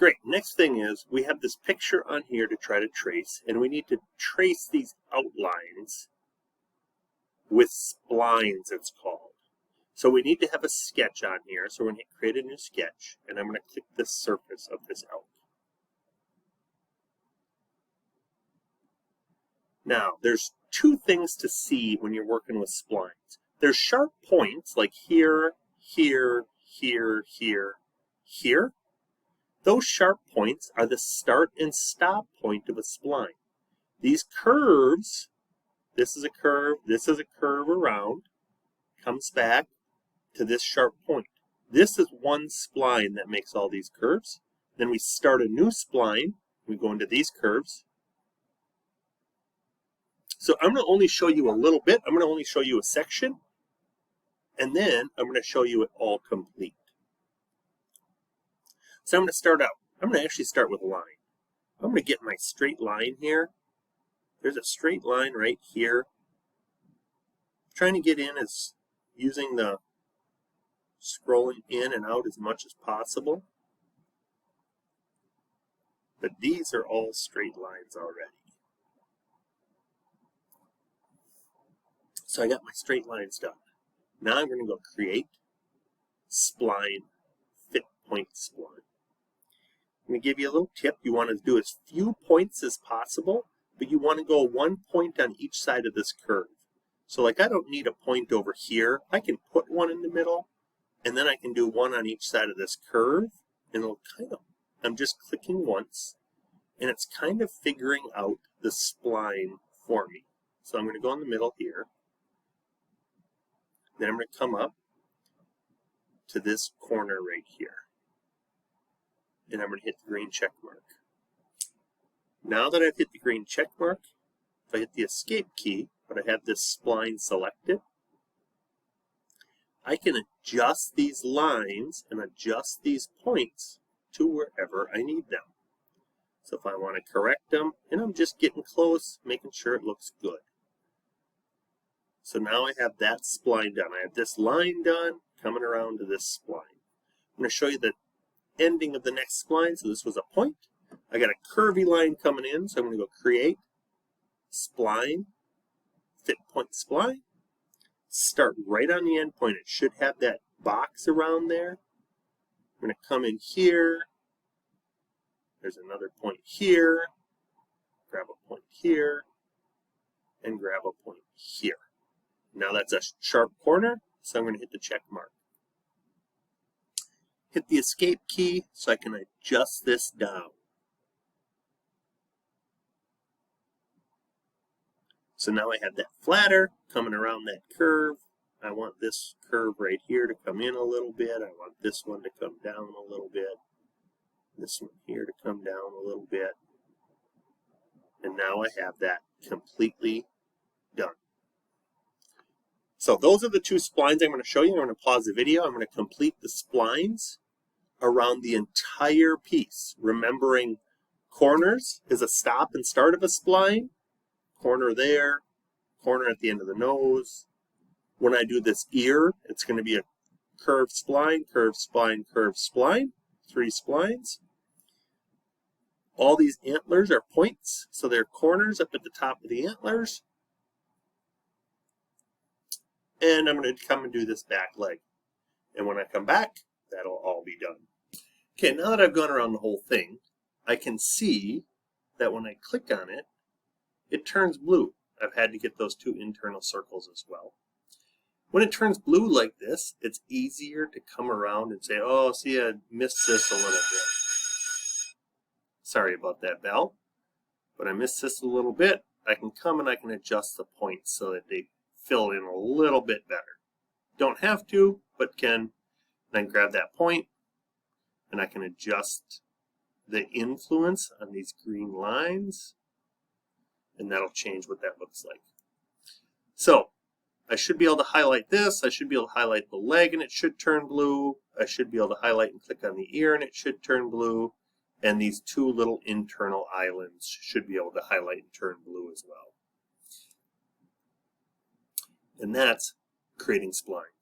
Great. Next thing is we have this picture on here to try to trace, and we need to trace these outlines with splines, it's called. So we need to have a sketch on here. So we're going to create a new sketch, and I'm going to click the surface of this elk. Now, there's two things to see when you're working with splines. There's sharp points like here, here, here, here, here. Those sharp points are the start and stop point of a spline. These curves, this is a curve around, comes back to this sharp point. This is one spline that makes all these curves. Then we start a new spline. We go into these curves. So I'm going to only show you a little bit. I'm going to only show you a section. And then I'm going to show you it all complete. So I'm going to start out. I'm going to actually start with a line. I'm going to get my straight line here. There's a straight line right here. I'm trying to get in as using the scrolling in and out as much as possible. But these are all straight lines already. So I got my straight lines done. Now I'm going to go create spline fit point spline. I'm going to give you a little tip. You want to do as few points as possible, but you want to go one point on each side of this curve. So like I don't need a point over here. I can put one in the middle, and then I can do one on each side of this curve, and it'll kind of, I'm just clicking once, and it's kind of figuring out the spline for me. So I'm going to go in the middle here. Then I'm going to come up to this corner right here. And I'm going to hit the green check mark. Now that I've hit the green check mark, if I hit the escape key, but I have this spline selected, I can adjust these lines and adjust these points to wherever I need them. So if I want to correct them, and I'm just getting close, making sure it looks good. So now I have that spline done. I have this line done, coming around to this spline. I'm going to show you the ending of the next spline. So this was a point. I got a curvy line coming in, so I'm going to go create spline, fit point spline. Start right on the end point. It should have that box around there. I'm going to come in here. There's another point here. Grab a point here. And grab a point here. Now that's a sharp corner, so I'm going to hit the check mark. Hit the escape key so I can adjust this down. So now I have that flatter coming around that curve. I want this curve right here to come in a little bit. I want this one to come down a little bit. This one here to come down a little bit. And now I have that completely done. So those are the two splines I'm going to show you. I'm going to pause the video. I'm going to complete the splines around the entire piece. Remembering corners is a stop and start of a spline. Corner there, corner at the end of the nose. When I do this ear, it's going to be a curved spline, curved spline, curved spline. 3 splines. All these antlers are points, so they're corners up at the top of the antlers. And I'm going to come and do this back leg. And when I come back, that'll all be done. Okay, now that I've gone around the whole thing, I can see that when I click on it, it turns blue. I've had to get those 2 internal circles as well. When it turns blue like this, it's easier to come around and say, oh, see, I missed this a little bit. Sorry about that, Belle. But I missed this a little bit. I can come and I can adjust the points so that they fill in a little bit better. Don't have to, but can. Then grab that point, and I can adjust the influence on these green lines, and that'll change what that looks like. So I should be able to highlight this. I should be able to highlight the leg, and it should turn blue. I should be able to highlight and click on the ear, and it should turn blue. And these 2 little internal islands should be able to highlight and turn blue as well. And that's creating splines.